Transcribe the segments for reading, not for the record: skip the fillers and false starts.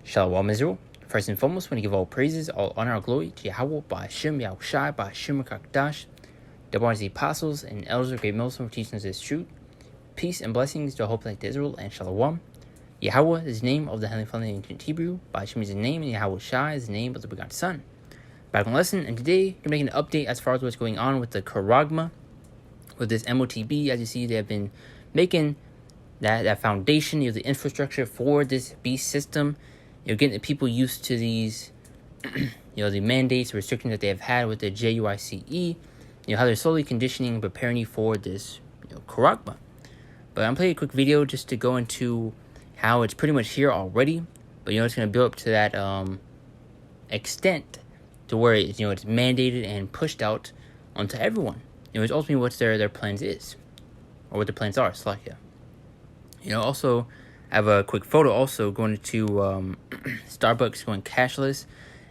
Shalom Israel. First and foremost, we want to give all praises, all honor, all glory to Yahweh, Ba'ashem, Yahushai, Ba'ashem, Kakdash, the Barnes, the apostles, and elders of great Muslim for teaching us this truth. Peace and blessings to a hope like to Israel, and Shalom. Yahweh is the name of the Heavenly Father in ancient Hebrew. Ba'ashem is the name, and Yahushai is the name of the begotten Son. Back on lesson, and today we're making an update as far as what's going on with the Karagma, with this MOTB. As you see, they have been making that foundation, the infrastructure for this beast system. Getting the people used to these, the mandates, restrictions that they have had with the JUICE, how they're slowly conditioning and preparing you for this, Karagma. But I'm playing a quick video just to go into how it's pretty much here already, but it's going to build up to that extent to where it's mandated and pushed out onto everyone. It's ultimately what their plans is, or what their plans are. Also, I have a quick photo also going to Starbucks going cashless.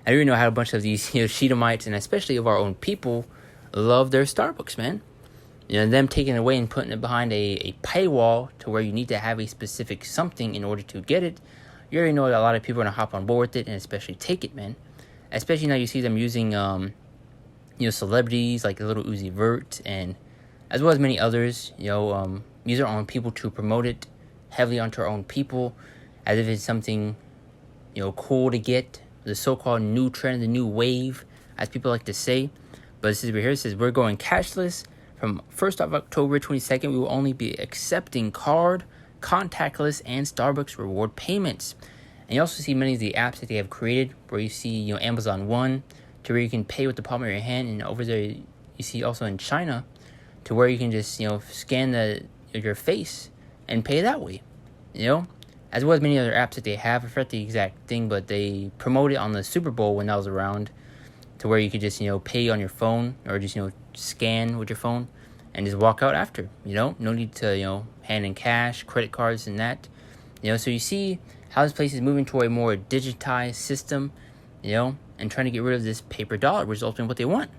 I don't know how a bunch of these Shedamites, and especially of our own people, love their Starbucks, man. Them taking it away and putting it behind a paywall to where you need to have a specific something in order to get it. You already know that a lot of people are going to hop on board with it and especially take it, man. Especially now you see them using, celebrities like Little Uzi Vert and as well as many others, use our own people to promote it heavily onto our own people as if it's something, cool to get, the so-called new trend, the new wave, as people like to say. But this is right here. It says we're going cashless from 1st of October 22nd. We will only be accepting card, contactless, and Starbucks reward payments. And you also see many of the apps that they have created where you see, Amazon One, to where you can pay with the palm of your hand. And over there, you see also in China, to where you can just, scan your face and pay that way, as well as many other apps that they have. I forget the exact thing, but they promoted on the Super Bowl when that was around, to where you could just, pay on your phone or just, scan with your phone and just walk out after, no need to, hand in cash, credit cards and that, so you see how this place is moving toward a more digitized system, and trying to get rid of this paper dollar, which is ultimately what they want,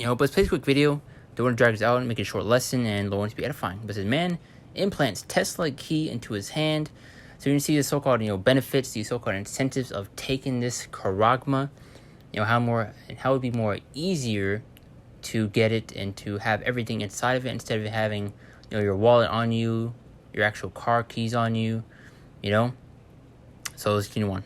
but let's play a quick video. Don't want to drag this out and make it a short lesson, and Lord wants to be edifying. But it says, man implants Tesla key into his hand. So you can see the so-called, benefits, the so-called incentives of taking this Karagma. How it would be more easier to get it and to have everything inside of it instead of having, your wallet on you, your actual car keys on you, So let's continue on.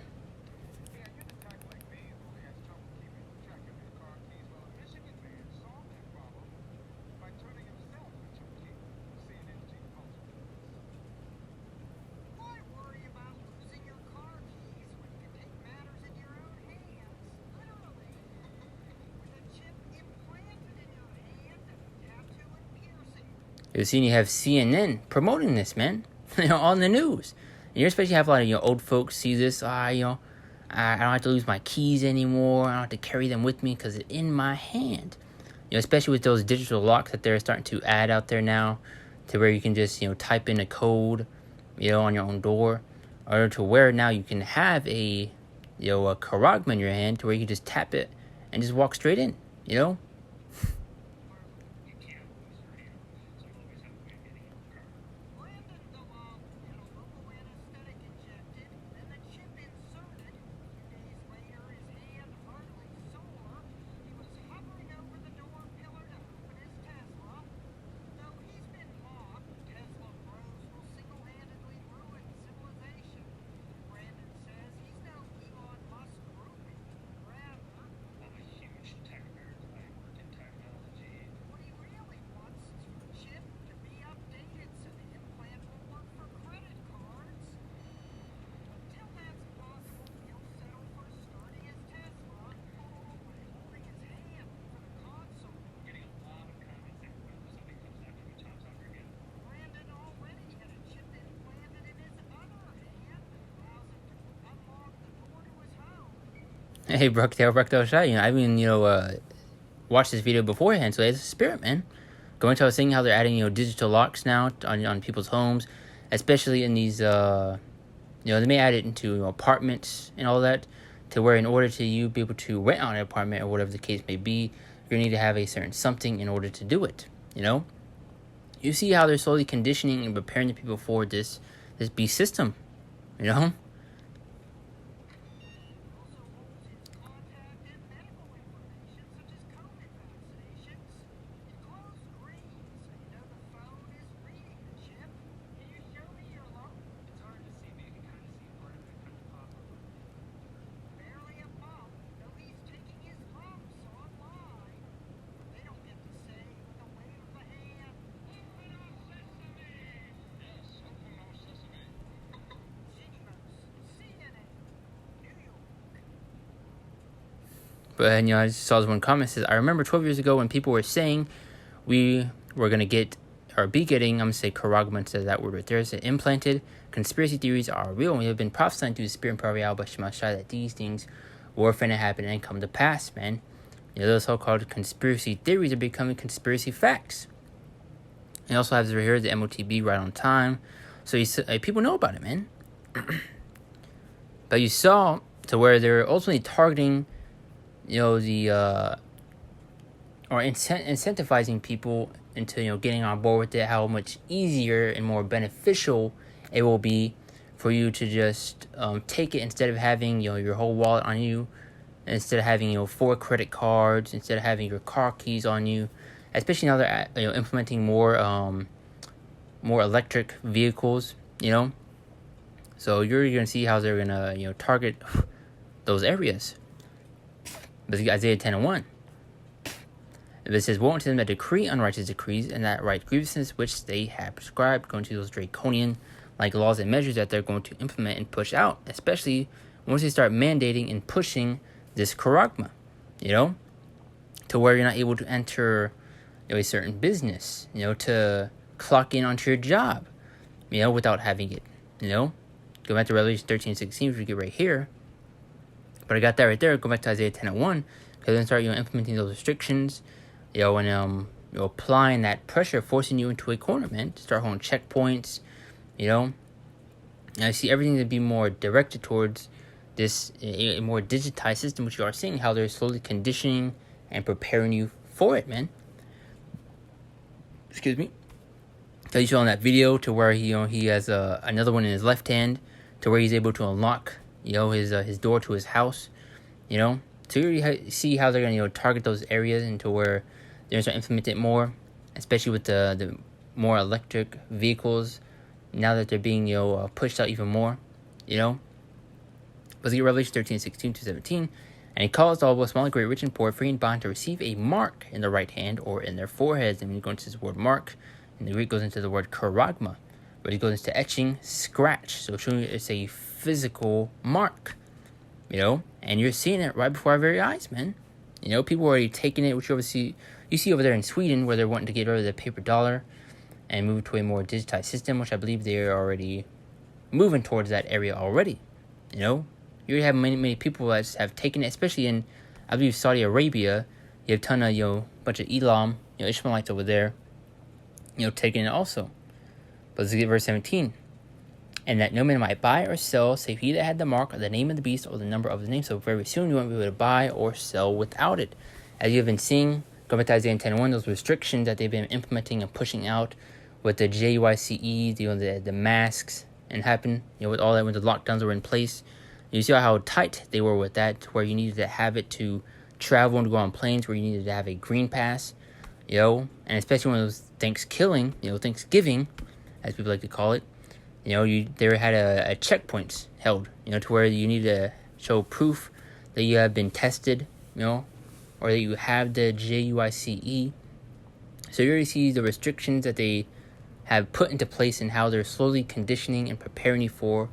You've seen you have CNN promoting this, man, on the news. And you especially have a lot of old folks see this. I don't have to lose my keys anymore. I don't have to carry them with me because they're in my hand. Especially with those digital locks that they're starting to add out there now, to where you can just type in a code, on your own door, or to where now you can have a Karagma in your hand, to where you can just tap it and just walk straight in. Hey, Bruckdale Shot, watched this video beforehand, so it's a spirit, man. Going to, I was saying how they're adding, digital locks now on people's homes, especially in these, they may add it into apartments and all that, to where in order to you be able to rent out an apartment or whatever the case may be, you're going to need to have a certain something in order to do it, You see how they're slowly conditioning and preparing the people for this beast system, But I just saw this one comment that says, I remember 12 years ago when people were saying we were going to get or be getting, I'm going to say Karagma instead of that word right there. It said, implanted conspiracy theories are real, and we have been prophesying through the spirit and power of Yahweh Shemashai that these things were finna happen and come to pass, man. Those so-called conspiracy theories are becoming conspiracy facts. And also have this right here, the MOTB right on time. So people know about it, man. But you saw to where they're ultimately targeting, the or incentivizing people into getting on board with it. How much easier and more beneficial it will be for you to just take it instead of having your whole wallet on you, instead of having 4 credit cards, instead of having your car keys on you. Especially now they're implementing more electric vehicles. So you're gonna see how they're gonna target those areas. But Isaiah 10:1. It says, woe unto them that decree unrighteous decrees, and that write grievances which they have prescribed, going to those draconian laws and measures that they're going to implement and push out, especially once they start mandating and pushing this charagma, to where you're not able to enter a certain business, to clock in onto your job, without having it, Go back to Revelation 13:16, which we get right here. But I got that right there. Go back to Isaiah 10:1, because then start implementing those restrictions, and applying that pressure, forcing you into a corner, man. Start holding checkpoints, And I see everything to be more directed towards this a more digitized system, which you are seeing how they're slowly conditioning and preparing you for it, man. Excuse me. So you saw in that video to where he has another one in his left hand, to where he's able to unlock his door to his house, So you see how they're gonna target those areas into where they're gonna start implement it more, especially with the more electric vehicles now that they're being pushed out even more, Let's get Revelation 13:16-17. And he caused all, both small and great, rich and poor, free and bond, to receive a mark in the right hand or in their foreheads. And when you go into this word mark, and the Greek goes into the word charagma, but it goes into etching, scratch. So showing you it's a physical mark, and you're seeing it right before our very eyes, man. People are already taking it, which you see over there in Sweden, where they're wanting to get rid of the paper dollar and move to a more digitized system, which I believe they're already moving towards that area already. You have many people that have taken it, especially in, I believe, Saudi Arabia. You have a ton of, bunch of Elam, Ishmaelites over there, taking it also. But let's get verse 17. And that no man might buy or sell, save he that had the mark, or the name of the beast, or the number of his name. So very soon you won't be able to buy or sell without it. As you have been seeing, going back to Isaiah 10:1, those restrictions that they've been implementing and pushing out with the JUICE, the masks, and happen, with all that, when the lockdowns were in place. You see how tight they were with that, where you needed to have it to travel and to go on planes, where you needed to have a green pass, and especially when it was Thanksgiving, as people like to call it, they had a checkpoints held, to where you need to show proof that you have been tested, or that you have the JUICE. So you already see the restrictions that they have put into place and how they're slowly conditioning and preparing you for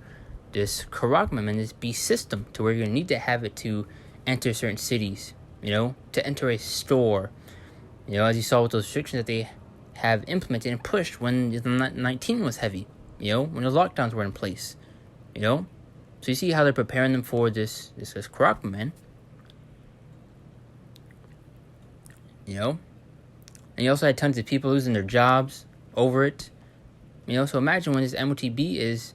this charagma and this beast system, to where you're going to need to have it to enter certain cities, to enter a store, as you saw with those restrictions that they have implemented and pushed when the 19 was heavy, when the lockdowns were in place, So you see how they're preparing them for this charagma, man. And you also had tons of people losing their jobs over it, So imagine when this MOTB is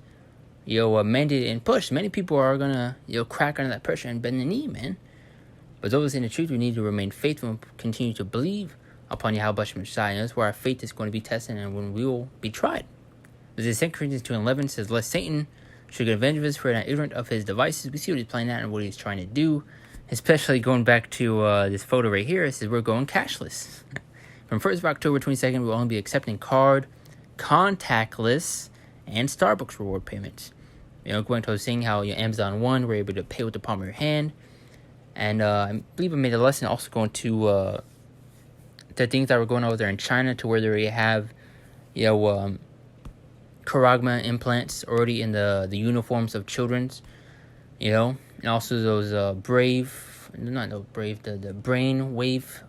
mandated and pushed, many people are gonna crack under that pressure and bend the knee, man. But those in the truth, we need to remain faithful and continue to believe upon Yahweh Shemashai. That's where our faith is going to be tested and when we will be tried. This is 2 Corinthians 2:11 says, lest Satan should get advantage of us, for not ignorant of his devices. We see what he's playing at and what he's trying to do. Especially going back to this photo right here, it says we're going cashless. From 1st of October 22nd, we'll only be accepting card, contactless, and Starbucks reward payments. Going to seeing how Amazon One, we're able to pay with the palm of your hand. And I believe I made a lesson also going to the things that were going on over there in China, to where they have, charagma implants already in the uniforms of children's, and also those brave the brain wave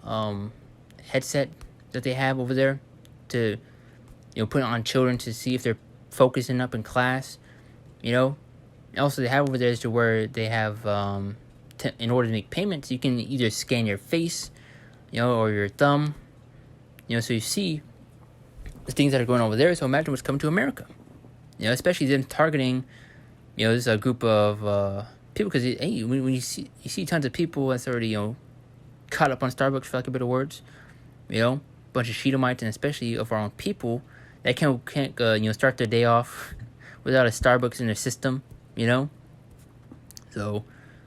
headset that they have over there to put it on children to see if they're focusing up in class. Also they have over there is to where they have in order to make payments, you can either scan your face, or your thumb, so you see the things that are going over there. So imagine what's coming to America, especially them targeting, this group of people, because when you see tons of people that's already caught up on Starbucks, for lack of better words, bunch of Shedamites, and especially of our own people that can't start their day off without a Starbucks in their system, So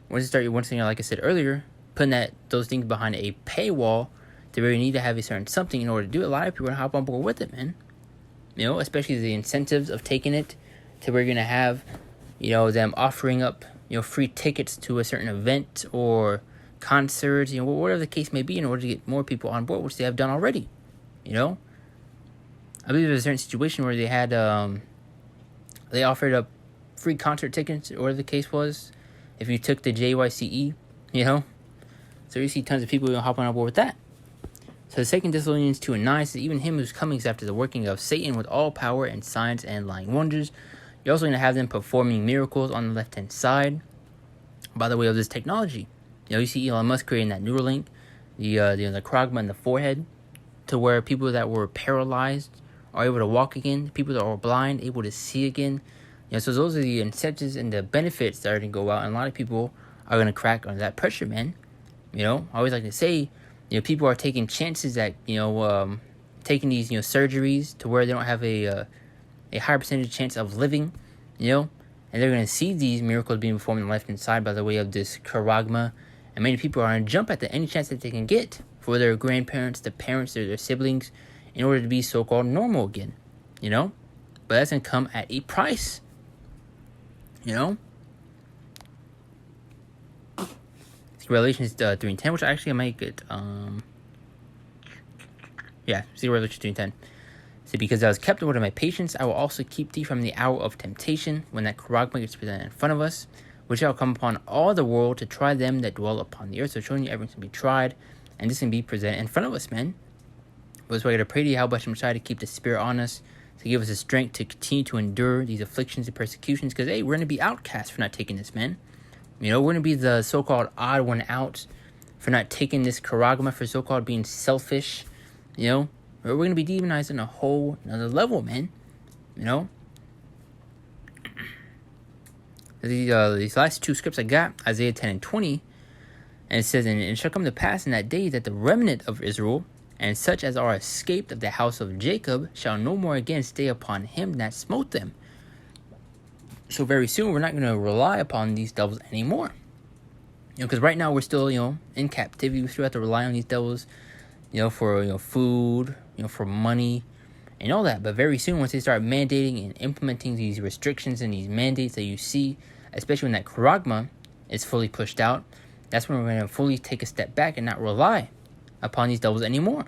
once thing, like I said earlier, putting those things behind a paywall, to where you need to have a certain something in order to do it. A lot of people are gonna hop on board with it, man. Especially the incentives of taking it, to where you're gonna have, them offering up, free tickets to a certain event or concerts, whatever the case may be, in order to get more people on board, which they have done already. I believe there's a certain situation where they had they offered up free concert tickets, or whatever the case was, if you took the JYCE, So you see tons of people hopping on board with that. So the 2 Thessalonians 2:9 says, even him whose coming is after the working of Satan with all power and signs and lying wonders. You're also going to have them performing miracles on the left-hand side by the way of this technology. You see Elon Musk creating that Neuralink, the Krogma in the forehead, to where people that were paralyzed are able to walk again, people that are blind able to see again. So those are the incentives and the benefits that are going to go out, and a lot of people are going to crack under that pressure, man. I always like to say, people are taking chances at, taking these, surgeries to where they don't have a higher percentage chance of living, and they're going to see these miracles being performed on the left-hand side by the way of this Karagma, and many people are going to jump at any chance that they can get for their grandparents, their parents, their siblings, in order to be so-called normal again, but that's going to come at a price, Revelations 3:10, which actually I might get, see Revelations 3:10. So because I was kept in order my patience, I will also keep thee from the hour of temptation, when that Karagma gets presented in front of us, which shall come upon all the world to try them that dwell upon the earth. So showing you everything's going to be tried, and this can be presented in front of us, man. But so I got to pray to you how much I'm trying to keep the Spirit on us, to give us the strength to continue to endure these afflictions and persecutions, because, hey, we're going to be outcasts for not taking this, man. We're going to be the so-called odd one out for not taking this Karagma, for so-called being selfish, We're going to be demonized on a whole another level, man, These last two scripts I got, Isaiah 10:20, and it says, and it shall come to pass in that day that the remnant of Israel, and such as are escaped of the house of Jacob, shall no more again stay upon him that smote them. So very soon, we're not going to rely upon these devils anymore. Because right now we're still, in captivity. We still have to rely on these devils, for, food, for money, and all that. But very soon, once they start mandating and implementing these restrictions and these mandates that you see, especially when that Karagma is fully pushed out, that's when we're going to fully take a step back and not rely upon these devils anymore.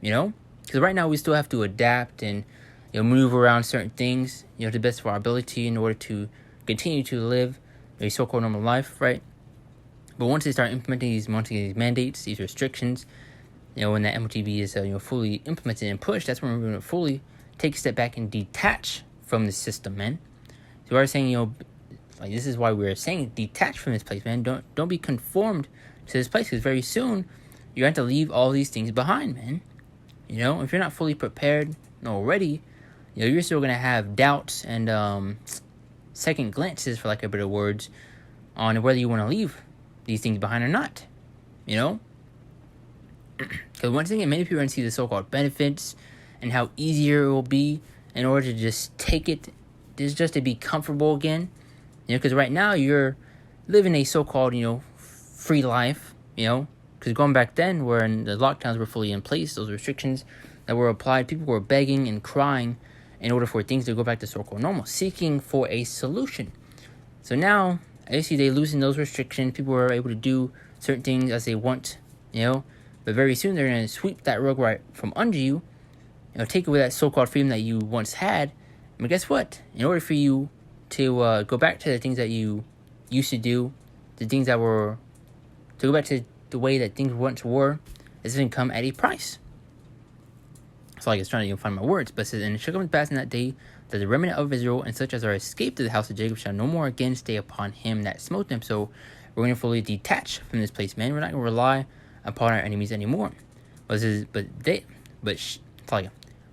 Because right now we still have to adapt and move around certain things, to the best of our ability in order to continue to live a so-called normal life, right? But once they start implementing these mandates, these restrictions, when that MOTB is fully implemented and pushed, that's when we're going to fully take a step back and detach from the system, man. So we're saying, this is why we're saying detach from this place, man. Don't be conformed to this place, because very soon you're going to have to leave all these things behind, man. If you're not fully prepared already, you're still going to have doubts and second glances, for lack of better words, on whether you want to leave these things behind or not. Because once again, many people are going to see the so-called benefits and how easier it will be in order to just take it, just to be comfortable again. Because right now you're living a so-called, free life, Because going back then, when the lockdowns were fully in place, those restrictions that were applied, people were begging and crying in order for things to go back to so-called normal, seeking for a solution. So now, I see they loosen those restrictions. People are able to do certain things as they want, But very soon, they're going to sweep that rug right from under you, take away that so-called freedom that you once had. But guess what? In order for you to go back to the things that you used to do, the things that were to go back to the way that things once were, is going to come at a price. So I was trying to find my words, but it says, and it shall come to pass in that day that the remnant of Israel and such as are escaped to the house of Jacob shall no more again stay upon him that smote them. So we're going to fully detach from this place, man. We're not going to rely upon our enemies anymore. But it says,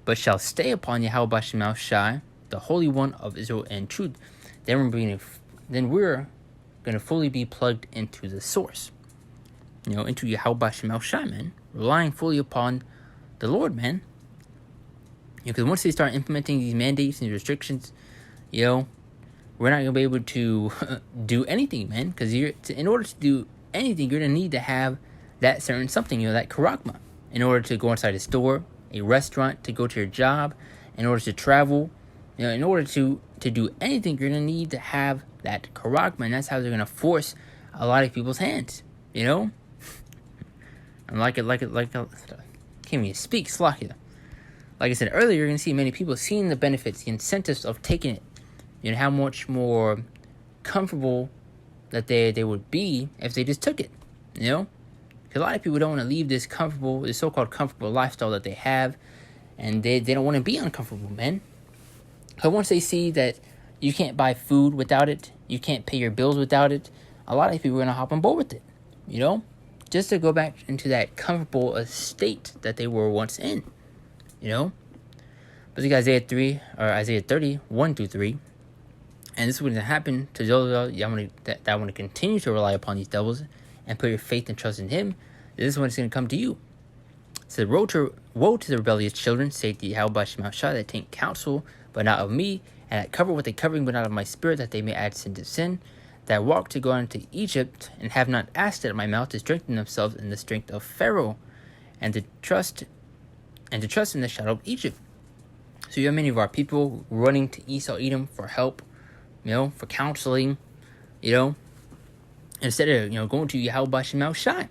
but shall stay upon Yahweh Bashemel Shai, the Holy One of Israel and truth. Then we're going to fully be plugged into the source. Into Yahweh Bashemel Shai, man. Relying fully upon the Lord, man. Because once they start implementing these mandates and restrictions, we're not going to be able to do anything, man. Because in order to do anything, you're going to need to have that certain something, that karakma. In order to go inside a store, a restaurant, to go to your job, in order to travel, in order to do anything, you're going to need to have that karakma. And that's how they're going to force a lot of people's hands, And can't even speak, Slakia. Like I said earlier, you're going to see many people seeing the benefits, the incentives of taking it. How much more comfortable that they would be if they just took it, Because a lot of people don't want to leave this so-called comfortable lifestyle that they have, and they don't want to be uncomfortable, man. Because once they see that you can't buy food without it, you can't pay your bills without it, a lot of people are going to hop on board with it, Just to go back into that comfortable state that they were once in. But look at Isaiah 30, 1-3. And this is going to happen to those that want to continue to rely upon these devils and put your faith and trust in him. This is when it's going to come to you. It says, woe to the rebellious children, saith the Yahweh Shema Shah, that take counsel, but not of me, and that cover with a covering, but not of my spirit, that they may add sin to sin, that walk to go into Egypt, and have not asked at my mouth to strengthen themselves in the strength of Pharaoh, and to trust in the shadow of Egypt. So you have many of our people running to Esau Edom for help, for counseling, instead of, going to Yahweh Bashemel Shai,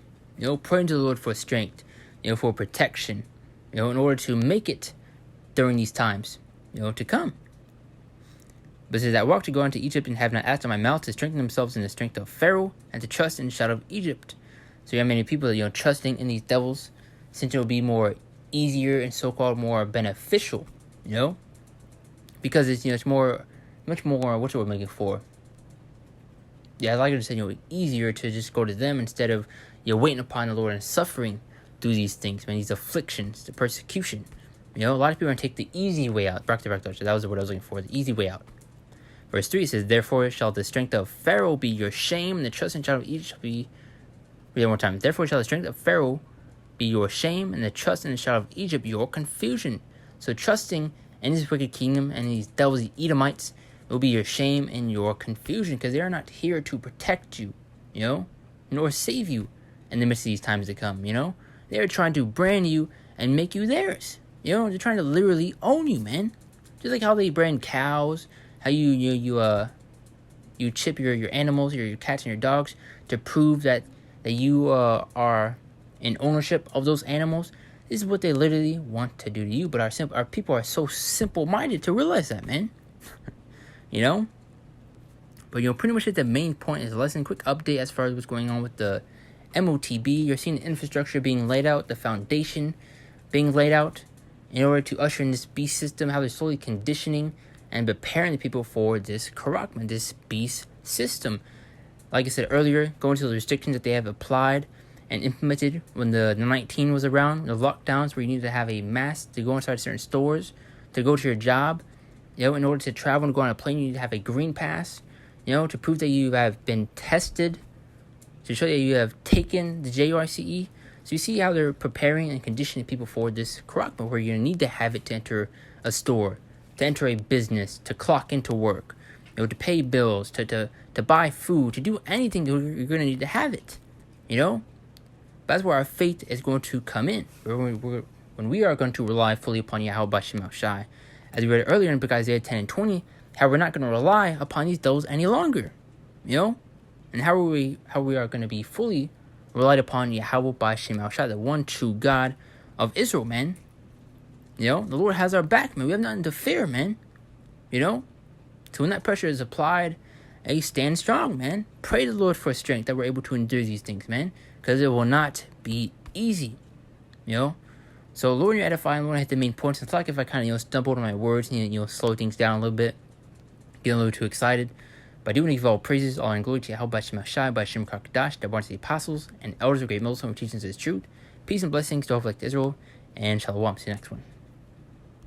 praying to the Lord for strength, for protection, in order to make it during these times, to come. But it says that walk to go into Egypt and have not asked on my mouth to strengthen themselves in the strength of Pharaoh and to trust in the shadow of Egypt. So you have many people, trusting in these devils, since it will be more easier and so-called more beneficial, because it's, it's much more, what's the word I'm looking for? Yeah, I like to say, easier to just go to them instead of, waiting upon the Lord and suffering through these things, man, these afflictions, the persecution. A lot of people are going to take the easy way out. That was the word I was looking for, the easy way out. Verse 3 says, therefore shall the strength of Pharaoh be your shame, and the trust in the shadow of Egypt shall be... Read one more time. Therefore shall the strength of Pharaoh be your shame, and the trust in the shadow of Egypt your confusion. So trusting in this wicked kingdom and these devils, the Edomites, will be your shame and your confusion, because they are not here to protect you, nor save you in the midst of these times to come, They are trying to brand you and make you theirs, They're trying to literally own you, man. Just like how they brand cows, how you chip your animals, your cats and your dogs, to prove that you are in ownership of those animals. This is what they literally want to do to you. But our people are so simple-minded to realize that, man. But pretty much the main point is a lesson. Quick update as far as what's going on with the MOTB. You're seeing the infrastructure being laid out, the foundation being laid out in order to usher in this beast system, how they're slowly conditioning and preparing the people for this karakman, this beast system. Like I said earlier, going to the restrictions that they have applied and implemented when the 19 was around, the lockdowns where you need to have a mask to go inside certain stores, to go to your job, in order to travel and go on a plane, you need to have a green pass, to prove that you have been tested, to show that you have taken the JRCE. So you see how they're preparing and conditioning people for this karakman, where you're going to need to have it to enter a store, to enter a business, to clock into work, to pay bills, to buy food, to do anything, you're going to need to have it, That's where our faith is going to come in, when we are going to rely fully upon Yahweh Bashemel Shai. As we read earlier in book Isaiah 10 and 20, how we're not going to rely upon these devils any longer, and how we are going to be fully relied upon Yahweh Bashemel Shai, the one true God of Israel, man. The Lord has our back, man. We have nothing to fear, man. So when that pressure is applied hey, stand strong, man. Pray to the Lord for strength that we're able to endure these things, man. Because it will not be easy, So, Lord, you're edifying. Lord, I hit the main points. It's like if I kind of, stumbled on my words and, slow things down a little bit, get a little too excited. But I do want to give all praises, all in glory to Yahweh Shem Shai, by Shem Kakadash, the barns of the apostles, and elders of great Muslim teachings is truth. Peace and blessings to all of Israel, and Shalom. See you next one.